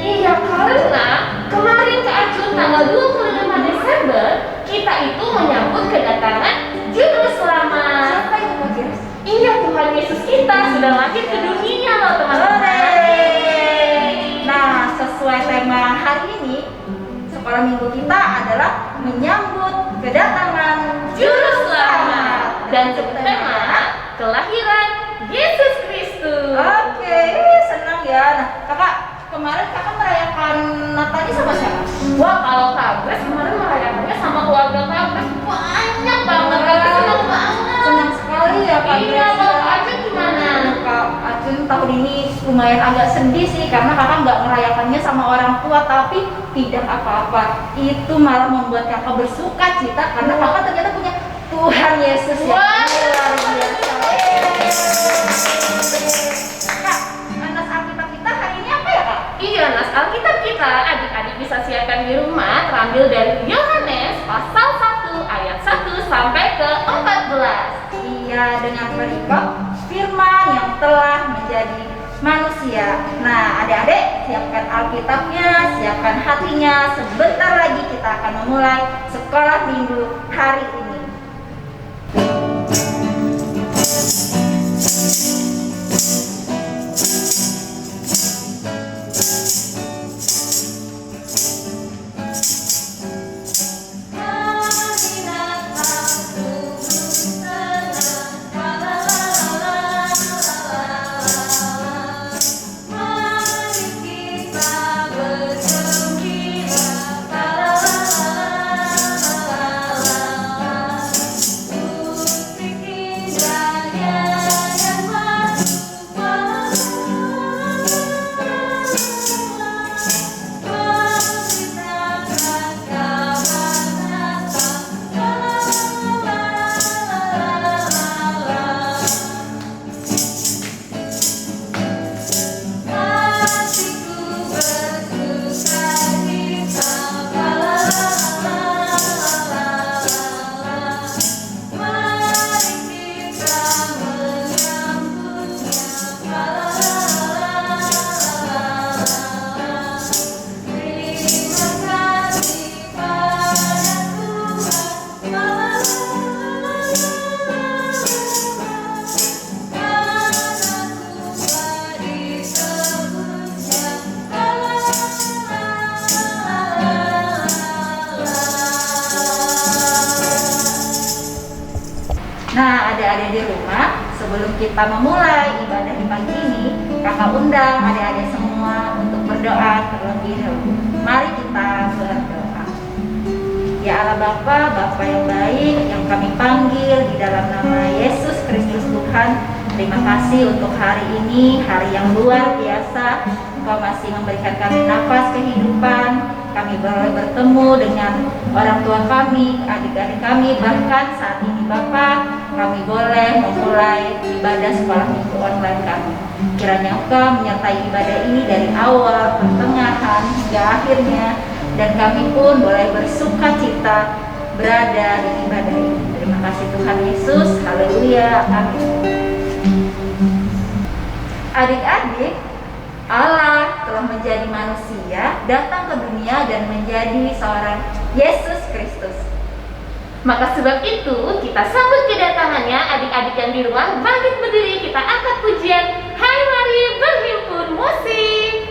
Iya, karena kemarin ke Acun tanggal 25 Desember kita itu menyambut kedatangan Juru Selamat. Siapa itu Kak Jess? Iya, Tuhan Yesus kita sudah lahir ke dunia loh teman-teman. Nah, sesuai tema hari ini, sekolah minggu kita adalah menyambut kedatangan Juru Selamat dan tema kelahiran Yesus Kristus. Oke, senang ya. Nah, kakak kemarin kakak merayakan Natalnya sama siapa? Wah, kalau Kagres kemarin merayakannya sama keluarga Kagres banyak banget. Kagres senang banget. Senang sekali ya Kak. Iya, kalau Kak Acun gimana? Kak Acun tahun ini lumayan agak sedih sih karena kakak nggak merayakannya sama orang tua, tapi tidak apa-apa. Itu malah membuat kakak bersuka cita karena kakak ternyata punya Tuhan Yesus yang Wah. luar biasa. Kak, nas Alkitab kita hari ini apa ya Kak? Iya, nas Alkitab kita adik-adik bisa siapkan di rumah terambil dari Yohanes pasal 1 ayat 1 sampai ke 14. Iya, dengan perikop firman yang telah menjadi manusia. Nah, adik-adik siapkan Alkitabnya, siapkan hatinya. Sebentar lagi kita akan memulai sekolah minggu hari ini. Nah, adik-adik di rumah, sebelum kita memulai ibadah di pagi ini, kakak undang adik-adik semua untuk berdoa terlebih dahulu. Mari kita berdoa. Ya Allah Bapa, Bapa yang baik, yang kami panggil di dalam nama Yesus Kristus Tuhan, terima kasih untuk hari ini, hari yang luar biasa. Engkau masih memberikan kami nafas kehidupan, kami boleh bertemu dengan orang tua kami, adik-adik kami, bahkan saat ini Bapak, kami boleh memulai ibadah sekolah minggu online kami. Kiranya Engkau menyertai ibadah ini dari awal, pertengahan, hingga akhirnya, dan kami pun boleh bersuka cita berada di ibadah ini. Terima kasih Tuhan Yesus, haleluya, amin. Adik-adik, Allah telah menjadi manusia, datang ke dunia dan menjadi seorang Yesus Kristus. Maka sebab itu kita sambut kedatangannya. Adik-adik yang di rumah bangkit berdiri, kita angkat pujian. Hai, mari berhimpun musik.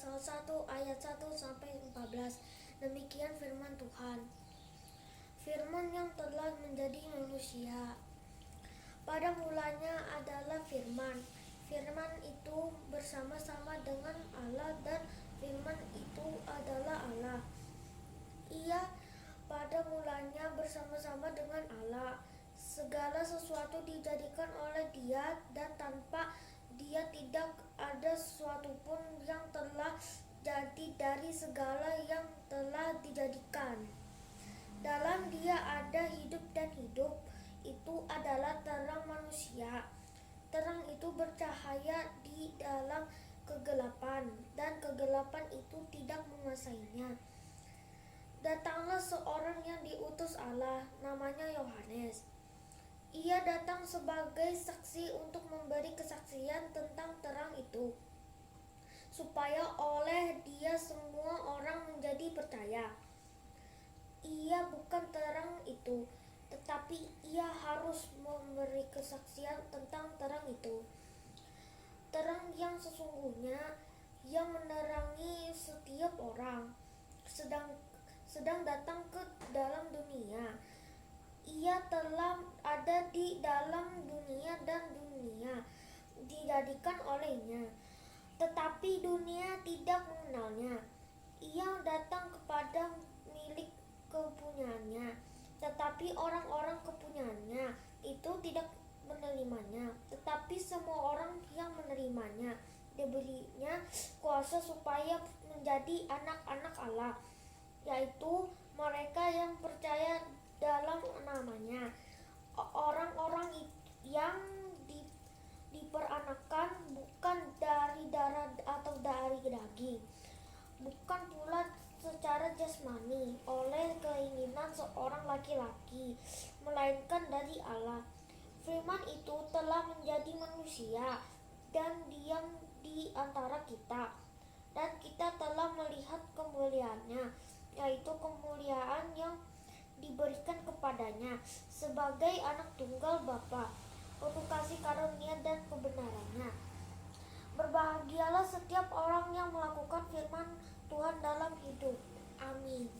pasal 1 ayat 1 sampai 14. Demikian firman Tuhan. Firman yang telah menjadi manusia. Pada mulanya adalah firman. Firman itu bersama-sama dengan Allah dan firman itu adalah Allah. Ia pada mulanya bersama-sama dengan Allah. Segala sesuatu dijadikan oleh Dia dan tanpa Dia tidak ada sesuatu pun yang telah jadi dari segala yang telah dijadikan. Dalam Dia ada hidup dan hidup itu adalah terang manusia. Terang itu bercahaya di dalam kegelapan dan kegelapan itu tidak menguasainya. Datanglah seorang yang diutus Allah, namanya Yohanes. Ia datang sebagai saksi untuk memberi kesaksian tentang terang itu, supaya oleh Dia semua orang menjadi percaya. Ia bukan terang itu, tetapi Ia harus memberi kesaksian tentang terang itu. Terang yang sesungguhnya yang menerangi setiap orang sedang datang ke dalam dunia. Ia telah ada di dalam dunia dan dunia dijadikan olehnya, tetapi dunia tidak mengenalnya. Ia datang kepada milik kepunyaannya, tetapi orang-orang kepunyaannya itu tidak menerimanya. Tetapi semua orang yang menerimanya diberinya kuasa supaya menjadi anak-anak Allah, yaitu mereka yang percaya dalam namanya. Orang-orang yang diperanakan bukan dari darah atau dari daging, bukan pula secara jasmani oleh keinginan seorang laki-laki, melainkan dari Allah. Firman itu telah menjadi manusia dan diam di antara kita, dan kita telah melihat kemuliaannya, yaitu kemuliaan yang diberikan kepadanya sebagai anak tunggal Bapa, penuh kasih karunia dan kebenarannya. Berbahagialah setiap orang yang melakukan firman Tuhan dalam hidup. Amin.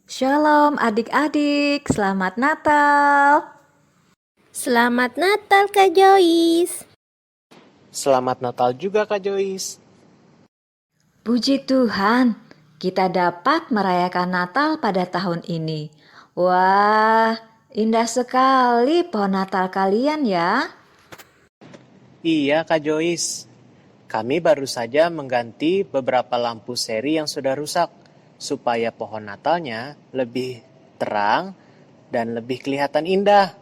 Shalom adik-adik, selamat Natal. Selamat Natal Kak Joyce. Selamat Natal juga Kak Joyce. Puji Tuhan, kita dapat merayakan Natal pada tahun ini. Wah, indah sekali pohon Natal kalian ya. Iya Kak Joyce, kami baru saja mengganti beberapa lampu seri yang sudah rusak, supaya pohon Natalnya lebih terang dan lebih kelihatan indah.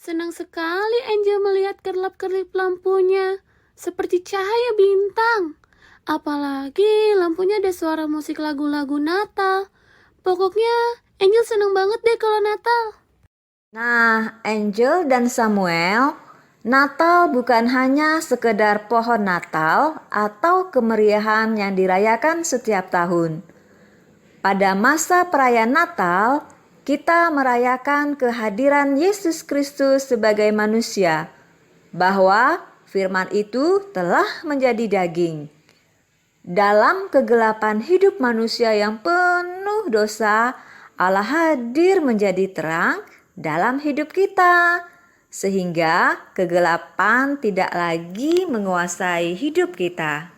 Senang sekali Angel melihat kerlap-kerlip lampunya, seperti cahaya bintang. Apalagi lampunya ada suara musik lagu-lagu Natal. Pokoknya Angel senang banget deh kalau Natal. Nah, Angel dan Samuel, Natal bukan hanya sekedar pohon Natal atau kemeriahan yang dirayakan setiap tahun. Pada masa perayaan Natal, kita merayakan kehadiran Yesus Kristus sebagai manusia, bahwa firman itu telah menjadi daging. Dalam kegelapan hidup manusia yang penuh dosa, Allah hadir menjadi terang dalam hidup kita, sehingga kegelapan tidak lagi menguasai hidup kita.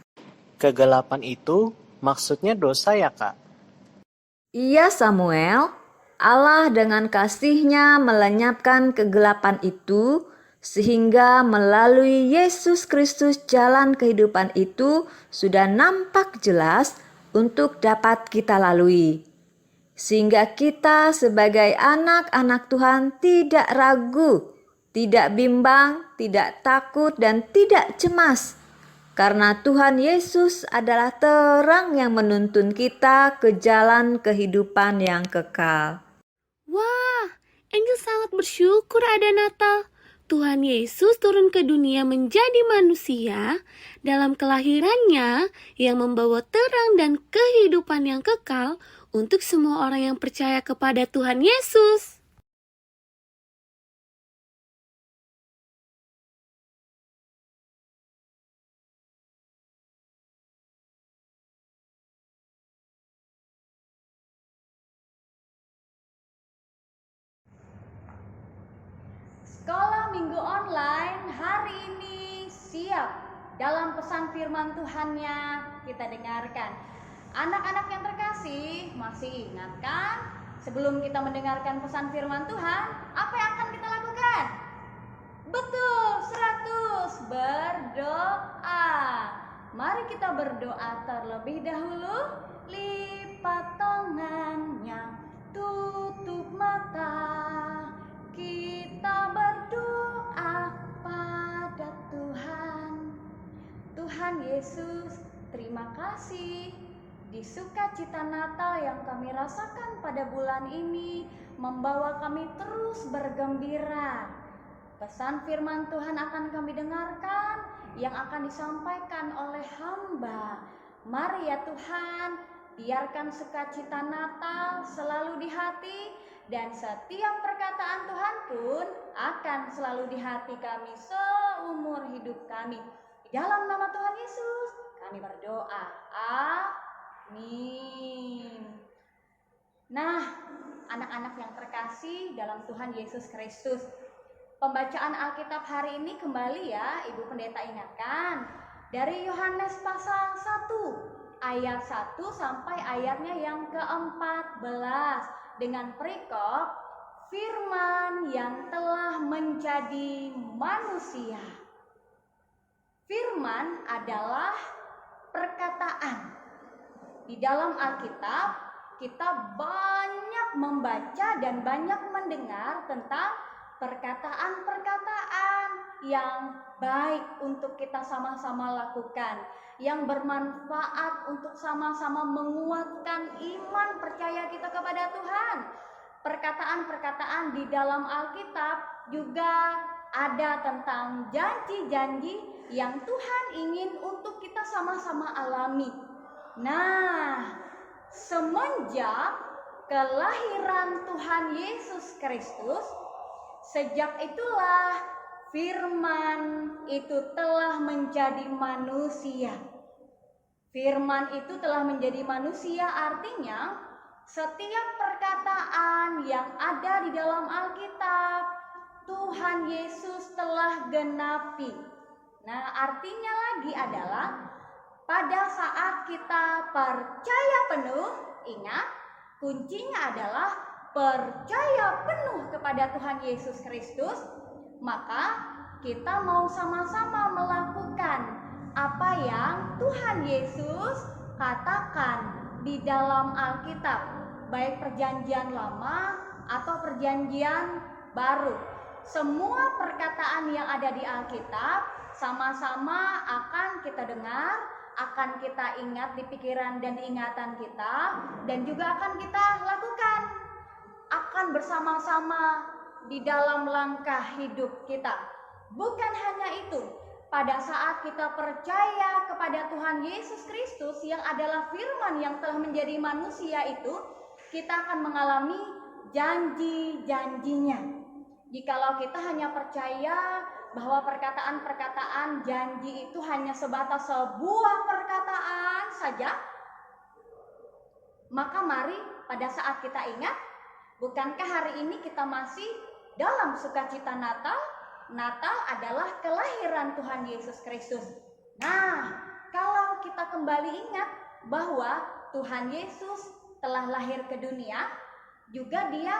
Kegelapan itu maksudnya dosa ya Kak? Iya Samuel, Allah dengan kasih-Nya melenyapkan kegelapan itu, sehingga melalui Yesus Kristus jalan kehidupan itu sudah nampak jelas untuk dapat kita lalui. Sehingga kita sebagai anak-anak Tuhan tidak ragu, tidak bimbang, tidak takut, dan tidak cemas. Karena Tuhan Yesus adalah terang yang menuntun kita ke jalan kehidupan yang kekal. Wah, Angel sangat bersyukur ada Natal. Tuhan Yesus turun ke dunia menjadi manusia dalam kelahirannya yang membawa terang dan kehidupan yang kekal untuk semua orang yang percaya kepada Tuhan Yesus. Sekolah Minggu Online hari ini siap dalam pesan firman Tuhannya kita dengarkan. Anak-anak yang terkasih, masih ingat kan? Sebelum kita mendengarkan pesan firman Tuhan, apa yang akan kita lakukan? Betul, 100 berdoa. Mari kita berdoa terlebih dahulu. Lipat tangannya, tutup mata. Kita berdoa pada Tuhan. Tuhan Yesus, terima kasih di sukacita Natal yang kami rasakan pada bulan ini membawa kami terus bergembira. Pesan firman Tuhan akan kami dengarkan yang akan disampaikan oleh hamba. Mari ya Tuhan, biarkan sukacita Natal selalu di hati, dan setiap perkataan Tuhan pun akan selalu di hati kami seumur hidup kami. Di dalam nama Tuhan Yesus kami berdoa. Amin. Nah, anak-anak yang terkasih dalam Tuhan Yesus Kristus, pembacaan Alkitab hari ini kembali ya Ibu Pendeta ingatkan dari Yohanes pasal 1 ayat 1 sampai ayatnya yang ke-14 dengan perikop firman yang telah menjadi manusia. Firman adalah perkataan. Di dalam Alkitab kita banyak membaca dan banyak mendengar tentang perkataan-perkataan yang baik untuk kita sama-sama lakukan, yang bermanfaat untuk sama-sama menguatkan iman percaya kita kepada Tuhan. Perkataan-perkataan di dalam Alkitab juga ada tentang janji-janji yang Tuhan ingin untuk kita sama-sama alami. Nah, semenjak kelahiran Tuhan Yesus Kristus, sejak itulah firman itu telah menjadi manusia. Firman itu telah menjadi manusia artinya setiap perkataan yang ada di dalam Alkitab Tuhan Yesus telah genapi. Nah, artinya lagi adalah pada saat kita percaya penuh, ingat kuncinya adalah percaya penuh kepada Tuhan Yesus Kristus, maka kita mau sama-sama melakukan apa yang Tuhan Yesus katakan di dalam Alkitab, baik perjanjian lama atau perjanjian baru. Semua perkataan yang ada di Alkitab sama-sama akan kita dengar, akan kita ingat di pikiran dan ingatan kita, dan juga akan kita lakukan, akan bersama-sama di dalam langkah hidup kita. Bukan hanya itu, pada saat kita percaya kepada Tuhan Yesus Kristus yang adalah firman yang telah menjadi manusia itu, kita akan mengalami janji-janjinya. Jikalau kita hanya percaya bahwa perkataan-perkataan janji itu hanya sebatas sebuah perkataan saja, maka mari pada saat kita ingat, bukankah hari ini kita masih dalam sukacita Natal? Natal adalah kelahiran Tuhan Yesus Kristus. Nah, kalau kita kembali ingat bahwa Tuhan Yesus telah lahir ke dunia, juga Dia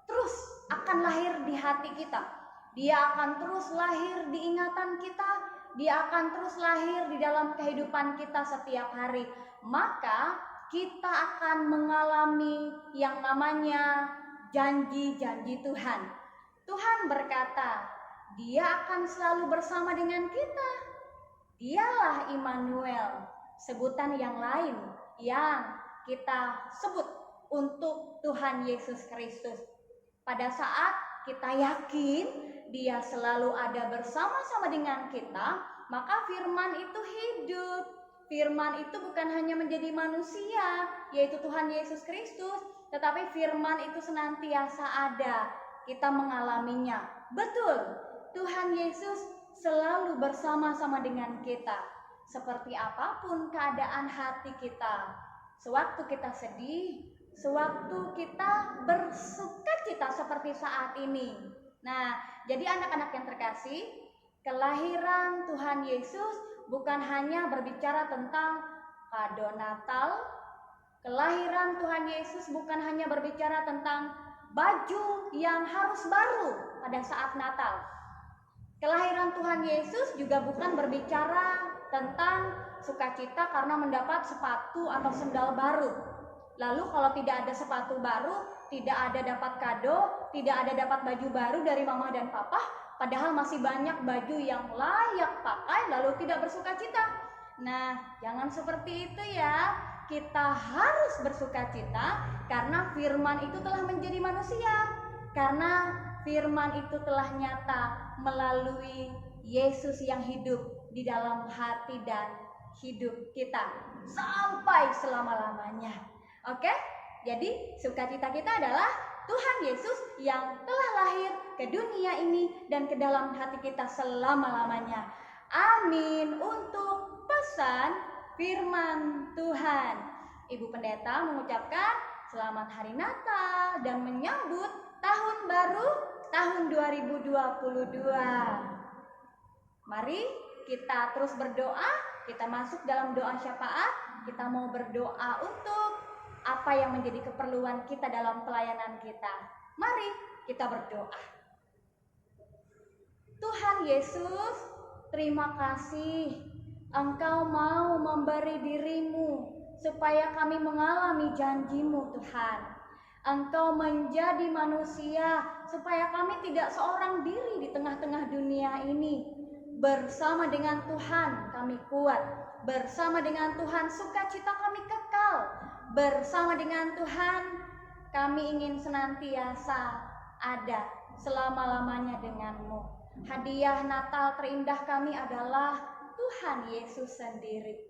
terus akan lahir di hati kita. Dia akan terus lahir di ingatan kita. Dia akan terus lahir di dalam kehidupan kita setiap hari. Maka kita akan mengalami yang namanya janji-janji Tuhan. Tuhan berkata, Dia akan selalu bersama dengan kita. Dialah Immanuel, sebutan yang lain yang kita sebut untuk Tuhan Yesus Kristus. Pada saat kita yakin Dia selalu ada bersama-sama dengan kita, maka firman itu hidup. Firman itu bukan hanya menjadi manusia, yaitu Tuhan Yesus Kristus, tetapi firman itu senantiasa ada. Kita mengalaminya. Betul, Tuhan Yesus selalu bersama-sama dengan kita. Seperti apapun keadaan hati kita, sewaktu kita sedih, sewaktu kita bersukacita seperti saat ini. Nah, jadi anak-anak yang terkasih, kelahiran Tuhan Yesus bukan hanya berbicara tentang kado Natal. Kelahiran Tuhan Yesus bukan hanya berbicara tentang baju yang harus baru pada saat Natal. Kelahiran Tuhan Yesus juga bukan berbicara tentang sukacita karena mendapat sepatu atau sendal baru. Lalu kalau tidak ada sepatu baru, tidak ada dapat kado, tidak ada dapat baju baru dari mama dan papa, padahal masih banyak baju yang layak pakai lalu tidak bersukacita. Nah, jangan seperti itu ya. Kita harus bersukacita karena firman itu telah menjadi manusia. Karena firman itu telah nyata melalui Yesus yang hidup di dalam hati dan hidup kita sampai selama-lamanya. Oke? Jadi sukacita kita adalah Tuhan Yesus yang telah lahir ke dunia ini dan ke dalam hati kita selama-lamanya. Amin. Untuk pesan firman Tuhan, Ibu Pendeta mengucapkan selamat hari Natal dan menyambut tahun baru tahun 2022. Mari kita terus berdoa, kita masuk dalam doa syafaat, kita mau berdoa untuk apa yang menjadi keperluan kita dalam pelayanan kita. Mari kita berdoa. Tuhan Yesus, terima kasih Engkau mau memberi dirimu supaya kami mengalami janji-Mu Tuhan. Engkau menjadi manusia supaya kami tidak seorang diri di tengah-tengah dunia ini. Bersama dengan Tuhan kami kuat. Bersama dengan Tuhan sukacita kami kekal. Bersama dengan Tuhan kami ingin senantiasa ada selama-lamanya dengan-Mu. Hadiah Natal terindah kami adalah Tuhan Yesus sendiri.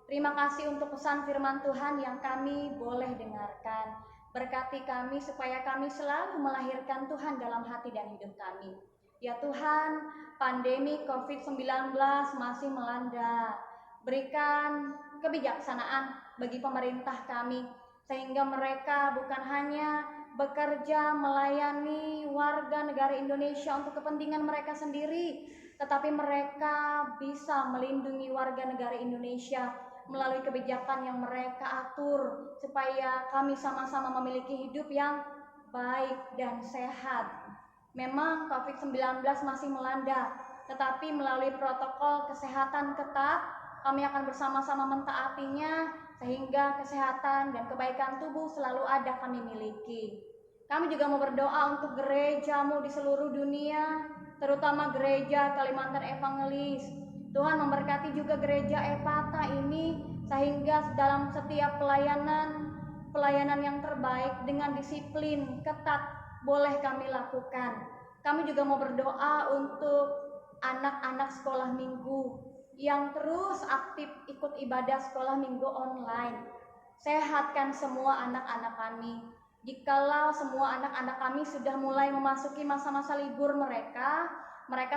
Terima kasih untuk pesan firman Tuhan yang kami boleh dengarkan. Berkati kami supaya kami selalu melahirkan Tuhan dalam hati dan hidup kami. Ya Tuhan, pandemi COVID-19 masih melanda. Berikan kebijaksanaan bagi pemerintah kami, sehingga mereka bukan hanya bekerja melayani warga negara Indonesia untuk kepentingan mereka sendiri, tetapi mereka bisa melindungi warga negara Indonesia melalui kebijakan yang mereka atur, supaya kami sama-sama memiliki hidup yang baik dan sehat. Memang COVID-19 masih melanda, tetapi melalui protokol kesehatan ketat, kami akan bersama-sama mentaatinya, sehingga kesehatan dan kebaikan tubuh selalu ada kami miliki. Kami juga mau berdoa untuk gereja-Mu di seluruh dunia, terutama gereja Kalimantan Evangelis. Tuhan memberkati juga gereja Epata ini, sehingga dalam setiap pelayanan yang terbaik dengan disiplin ketat boleh kami lakukan. Kami juga mau berdoa untuk anak-anak sekolah minggu yang terus aktif ikut ibadah sekolah minggu online. Sehatkan semua anak-anak kami. Jikalau semua anak-anak kami sudah mulai memasuki masa-masa libur mereka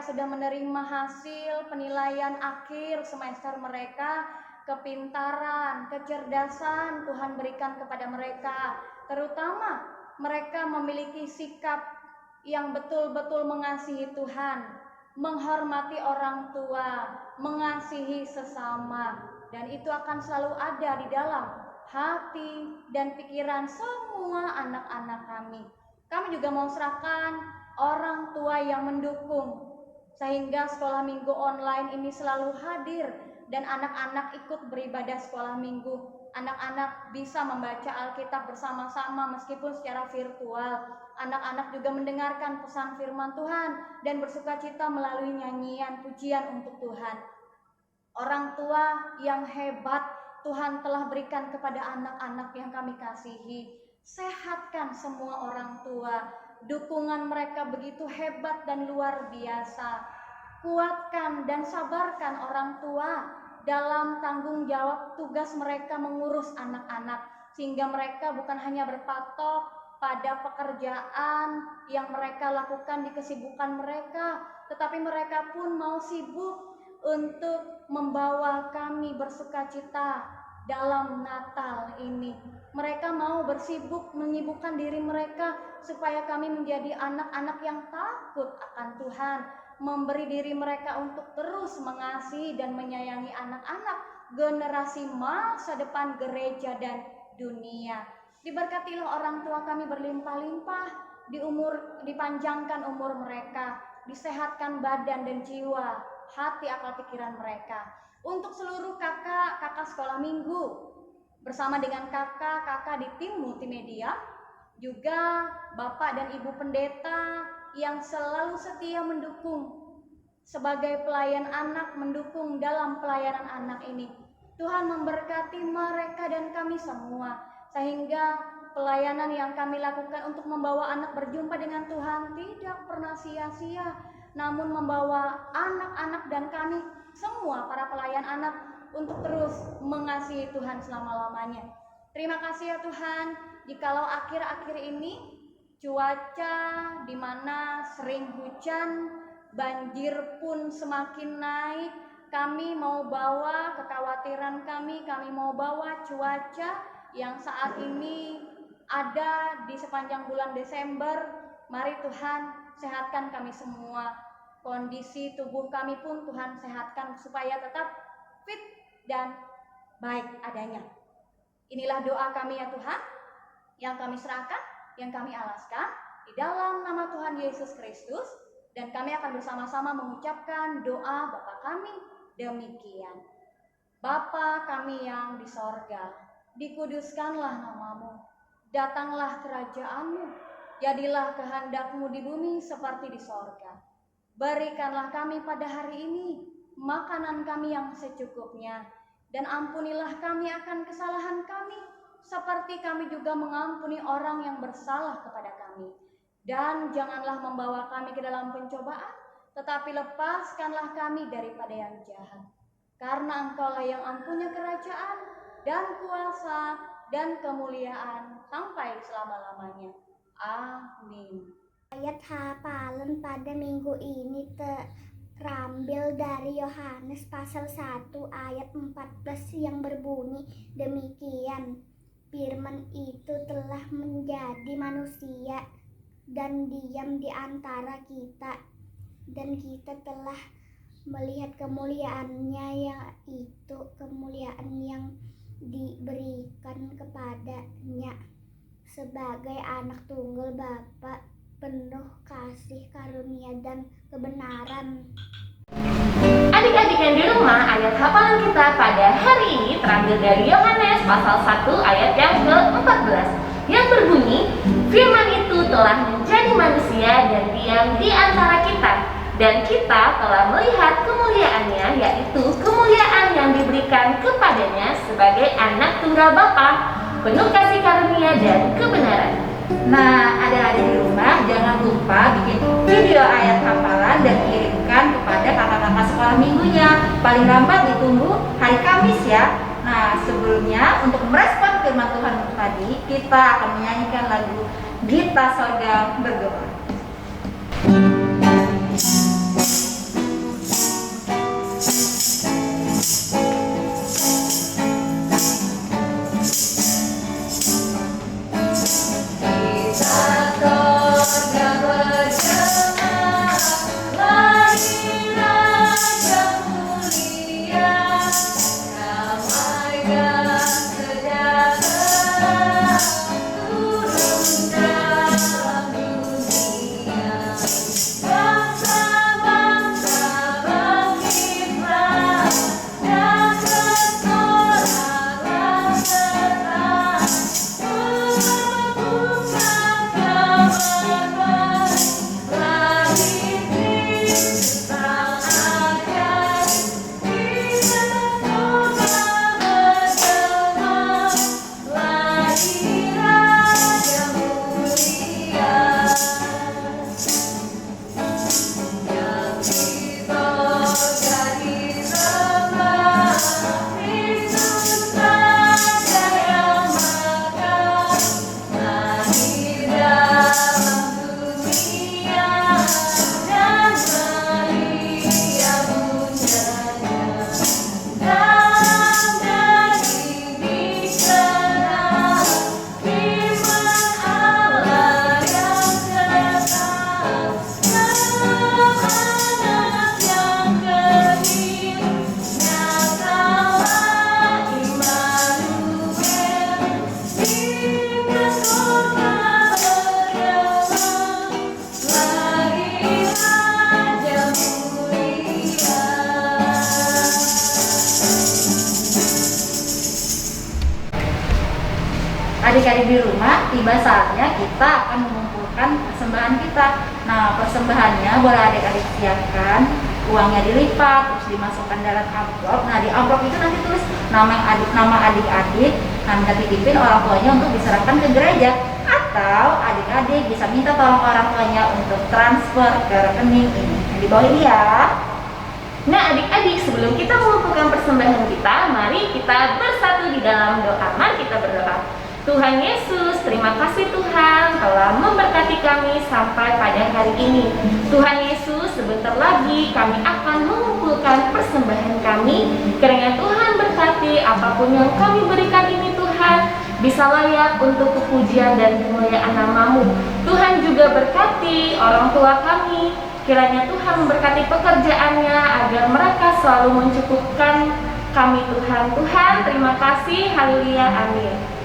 sudah menerima hasil penilaian akhir semester mereka, kepintaran, kecerdasan Tuhan berikan kepada mereka. Terutama mereka memiliki sikap yang betul-betul mengasihi Tuhan, menghormati orang tua, mengasihi sesama, dan itu akan selalu ada di dalam hati dan pikiran semua anak-anak kami. Kami juga mau serahkan orang tua yang mendukung, sehingga sekolah minggu online ini selalu hadir dan anak-anak ikut beribadah sekolah minggu. Anak-anak bisa membaca Alkitab bersama-sama meskipun secara virtual. Anak-anak juga mendengarkan pesan firman Tuhan dan bersukacita melalui nyanyian pujian untuk Tuhan. Orang tua yang hebat Tuhan telah berikan kepada anak-anak yang kami kasihi. Sehatkan semua orang tua. Dukungan mereka begitu hebat dan luar biasa. Kuatkan dan sabarkan orang tua dalam tanggung jawab tugas mereka mengurus anak-anak, sehingga mereka bukan hanya berpatok pada pekerjaan yang mereka lakukan di kesibukan mereka, tetapi mereka pun mau sibuk untuk membawa kami bersukacita dalam Natal ini. Mereka mau menyibukkan diri mereka supaya kami menjadi anak-anak yang takut akan Tuhan, memberi diri mereka untuk terus mengasihi dan menyayangi anak-anak generasi masa depan gereja dan dunia. Diberkatilah orang tua kami berlimpah-limpah, dipanjangkan umur mereka, disehatkan badan dan jiwa, hati, akal, pikiran mereka. Untuk seluruh kakak sekolah minggu, bersama dengan kakak di tim multimedia, juga bapak dan ibu pendeta yang selalu setia mendukung sebagai pelayan anak, mendukung dalam pelayanan anak ini. Tuhan memberkati mereka dan kami semua, sehingga pelayanan yang kami lakukan untuk membawa anak berjumpa dengan Tuhan tidak pernah sia-sia, namun membawa anak-anak dan kami semua para pelayan anak untuk terus mengasihi Tuhan selama-lamanya. Terima kasih ya Tuhan, jikalau akhir-akhir ini cuaca di mana sering hujan, banjir pun semakin naik, kami mau bawa kekhawatiran kami mau bawa cuaca yang saat ini ada di sepanjang bulan Desember. Mari Tuhan sehatkan kami semua, kondisi tubuh kami pun Tuhan sehatkan supaya tetap fit dan baik adanya. Inilah doa kami ya Tuhan, yang kami serahkan, yang kami alaskan di dalam nama Tuhan Yesus Kristus, dan kami akan bersama-sama mengucapkan doa Bapa kami demikian. Bapa kami yang di sorga, dikuduskanlah namamu, datanglah kerajaanmu, jadilah kehendakmu di bumi seperti di sorga. Berikanlah kami pada hari ini makanan kami yang secukupnya, dan ampunilah kami akan kesalahan kami, seperti kami juga mengampuni orang yang bersalah kepada kami. Dan janganlah membawa kami ke dalam pencobaan, tetapi lepaskanlah kami daripada yang jahat. Karena Engkaulah yang mempunyai kerajaan dan kuasa dan kemuliaan sampai selama-lamanya. Amin. Ayat hafalan pada minggu ini terambil dari Yohanes pasal 1 ayat 14 yang berbunyi demikian. Firman itu telah menjadi manusia dan diam di antara kita, dan kita telah melihat kemuliaannya, yaitu kemuliaan yang diberikan kepadanya sebagai anak tunggal Bapa, penuh kasih karunia dan kebenaran. Adik-adik yang di rumah, ayat hafalan kita pada hari ini terambil dari Yohanes pasal 1 ayat yang ke-14 yang berbunyi, firman itu telah menjadi manusia dan diam di antara kita, dan kita telah melihat kemuliaannya, yaitu kemuliaan yang diberikan kepadanya sebagai anak tunggal Bapa, penuh kasih karunia dan kebenaran. Nah, adik-adik di rumah jangan lupa bikin video ayat hafalan dan kirimkan kepada kakak-kakak sekolah minggunya. Paling lambat ditunggu hari Kamis ya. Nah, sebelumnya untuk merespon firman Tuhan tadi, kita akan menyanyikan lagu Gita Sorga Bergema. Turun dalam dunia. Adik-adik di rumah, tiba saatnya kita akan mengumpulkan persembahan kita. Nah, persembahannya boleh adik-adik siapkan, uangnya dilipat, terus dimasukkan dalam amplop. Nah, di amplop itu nanti tulis nama adik-adik, nanti titipin orang tuanya untuk diserahkan ke gereja. Atau adik-adik bisa minta tolong orang tuanya untuk transfer ke rekening ini. Yang di bawah ini ya. Nah adik-adik, sebelum kita mengumpulkan persembahan kita, mari kita bersatu di dalam doa. Mari kita berdoa. Tuhan Yesus, terima kasih Tuhan telah memberkati kami sampai pada hari ini. Tuhan Yesus, sebentar lagi kami akan mengumpulkan persembahan kami. Kiranya Tuhan berkati apapun yang kami berikan ini Tuhan, bisa layak untuk kepujian dan kemuliaan nama-Mu. Tuhan juga berkati orang tua kami. Kiranya Tuhan memberkati pekerjaannya agar mereka selalu mencukupkan kami Tuhan. Tuhan, terima kasih. Haleluya. Amin.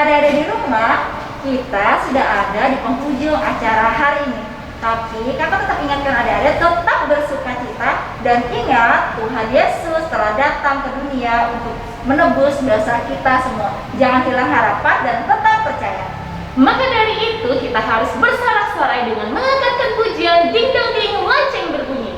Adik-adik di rumah, kita sudah ada di penghujung acara hari ini. Tapi kakak tetap ingatkan adik-adik tetap bersuka cita dan ingat Tuhan Yesus telah datang ke dunia untuk menebus dosa kita semua. Jangan hilang harapan dan tetap percaya. Maka dari itu kita harus bersorak-sorai dengan mengangkatkan pujian, ding dong ding, lonceng berbunyi.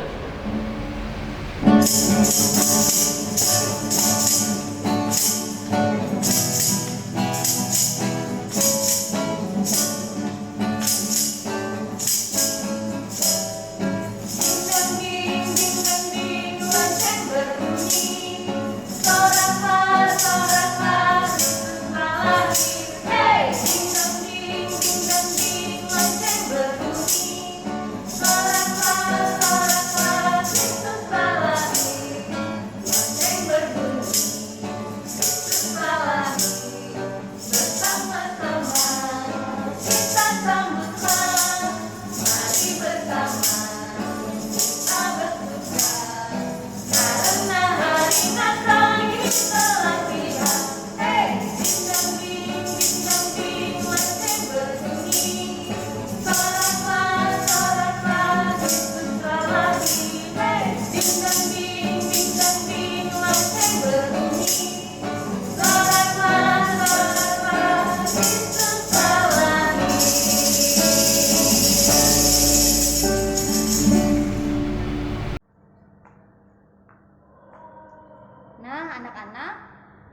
Nah, anak-anak,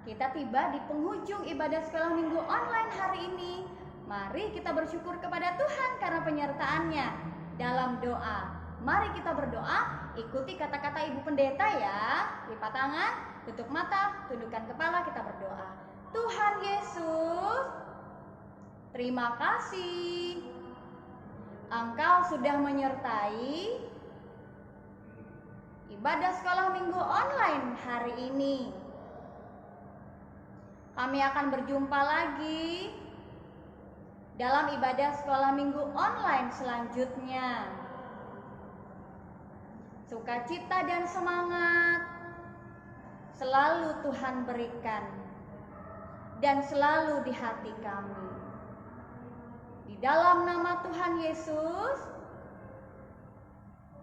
kita tiba di penghujung ibadah sekolah minggu online hari ini. Mari kita bersyukur kepada Tuhan karena penyertaan-Nya. dalam doa. Mari kita berdoa, ikuti kata-kata Ibu Pendeta ya. Lipat tangan, tutup mata, tundukkan kepala, kita berdoa. Tuhan Yesus, terima kasih. Engkau sudah menyertai ibadah sekolah minggu online hari ini. Kami akan berjumpa lagi dalam ibadah sekolah minggu online selanjutnya. Sukacita dan semangat selalu Tuhan berikan dan selalu di hati kami. Di dalam nama Tuhan Yesus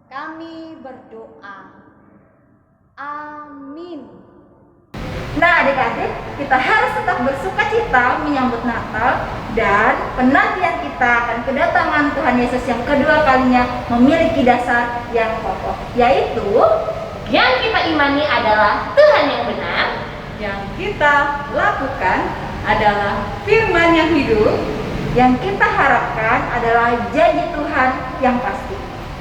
kami berdoa. Amin. Nah adik-adik, kita harus tetap bersukacita menyambut Natal dan penantian kita akan kedatangan Tuhan Yesus yang kedua kalinya memiliki dasar yang kokoh, yaitu Yang kita imani adalah Tuhan yang benar. Yang kita lakukan adalah firman yang hidup. yang kita harapkan adalah janji Tuhan yang pasti.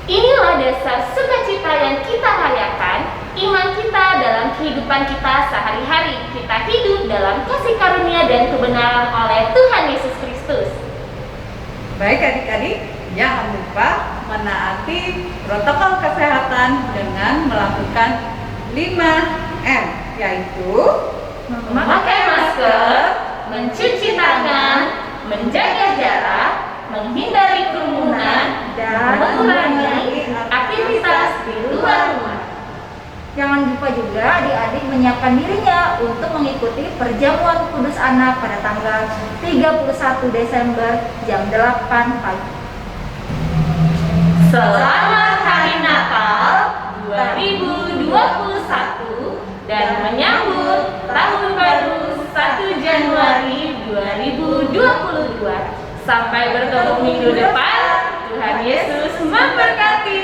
Inilah dasar sukacita yang kita rayakan, iman kita dalam kehidupan kita sehari-hari. Kita hidup dalam kasih karunia dan kebenaran oleh Tuhan Yesus Kristus. Baik adik-adik, jangan lupa menaati protokol kesehatan dengan melakukan 5M, yaitu Memakai masker, mencuci tangan, menjaga jarak, menghindari kerumunan, dan mengurangi aktivitas di luar rumah. Jangan lupa juga adik-adik menyiapkan dirinya untuk mengikuti perjamuan Kudus Anak pada tanggal 31 Desember jam 8 pagi. Selamat Hari Natal 2021 dan menyambut Tahun Baru 1 Januari 2022. Sampai bertemu minggu depan. Tuhan Yesus memberkati.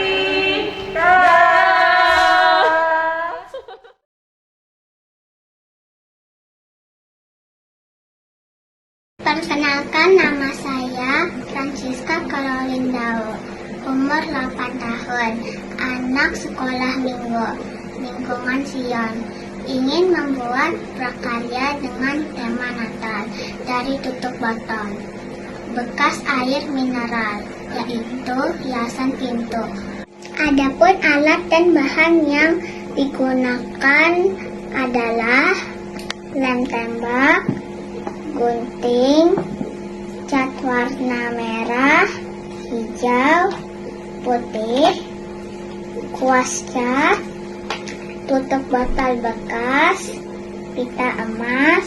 Perkenalkan, nama saya Francisca Caroline Dao, umur 8 tahun, anak sekolah minggu, lingkungan Sion. Ingin membuat prakarya dengan tema Natal dari tutup botol, bekas air mineral, yaitu hiasan pintu. Adapun alat dan bahan yang digunakan adalah lem tembak, gunting, cat warna merah, hijau, putih, kuas cat, tutup botol bekas, pita emas,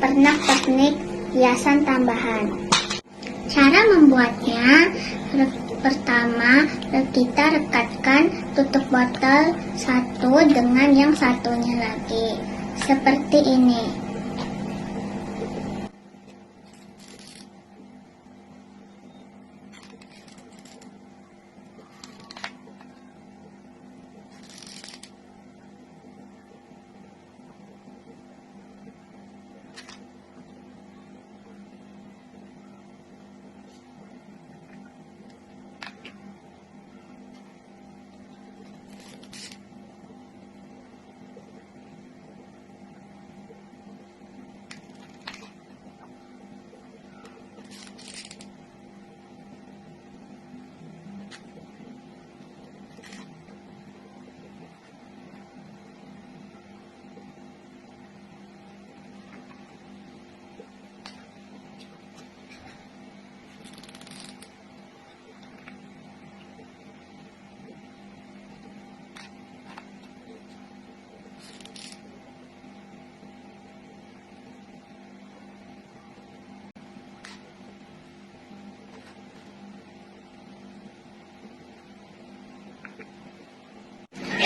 pernak pernik hiasan tambahan. Cara membuatnya, pertama kita rekatkan tutup botol satu dengan yang satunya lagi, seperti ini.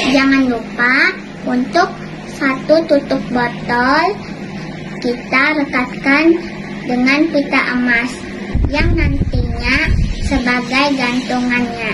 Jangan lupa untuk satu tutup botol kita rekatkan dengan pita emas yang nantinya sebagai gantungannya.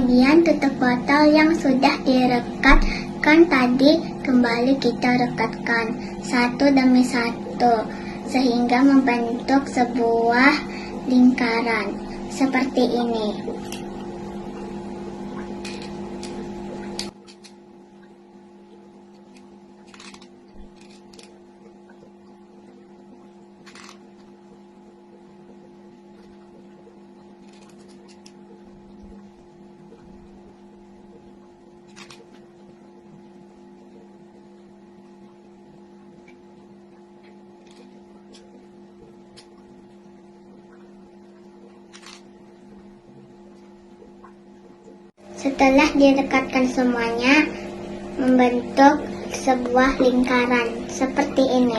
Kemudian tutup botol yang sudah direkatkan tadi kembali kita rekatkan satu demi satu sehingga membentuk sebuah lingkaran seperti ini. Setelah direkatkan semuanya, membentuk sebuah lingkaran seperti ini.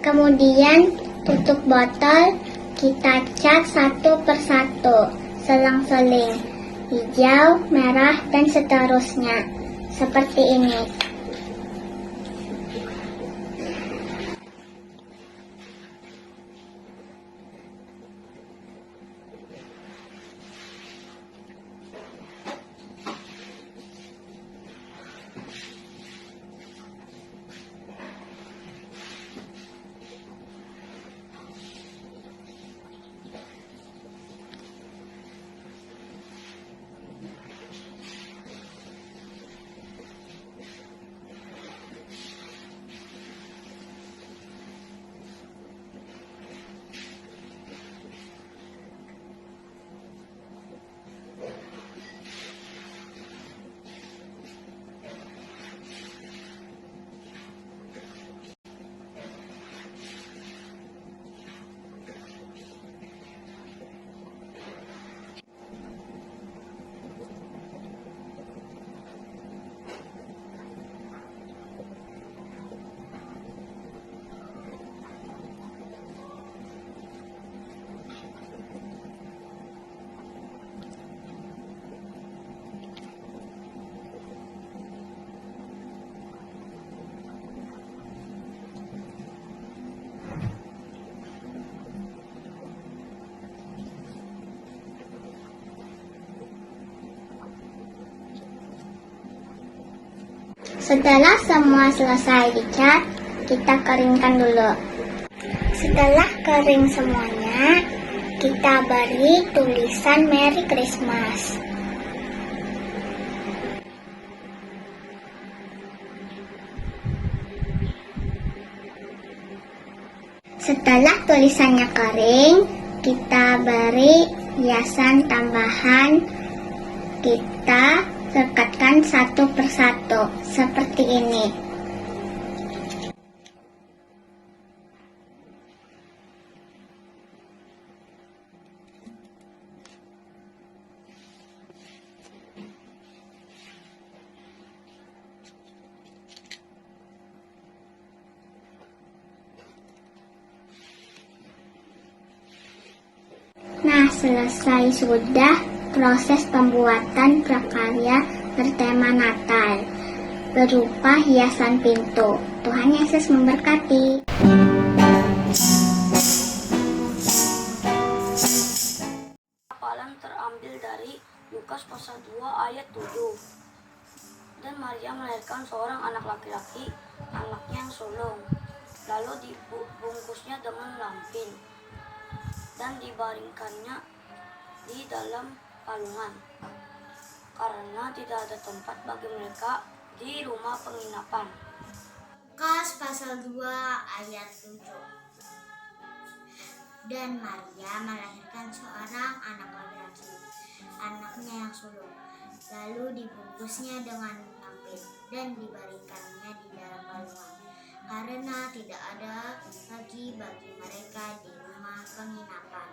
Kemudian tutup botol kita cat satu persatu, selang-seling, hijau, merah, dan seterusnya, seperti ini. Setelah semua selesai dicat, kita keringkan dulu. Setelah kering semuanya, kita beri tulisan Merry Christmas. Setelah tulisannya kering, kita beri hiasan tambahan. Kita rekatkan satu persatu seperti ini. Nah, selesai sudah proses pembuatan prakarya bertema Natal berupa hiasan pintu. Tuhan Yesus memberkati. Hafalan terambil dari Lukas pasal 2 ayat 7. Dan Maria melahirkan seorang anak laki-laki, anaknya yang sulung. Lalu dibungkusnya dengan lampin dan dibaringkannya di dalam palungan, karena tidak ada tempat bagi mereka di rumah penginapan. Lukas pasal 2 ayat 7. Dan Maria melahirkan seorang anak laki-laki, anaknya yang sulung. Lalu dibungkusnya dengan lampin dan dibaringkannya di dalam palungan, karena tidak ada lagi bagi mereka di rumah penginapan.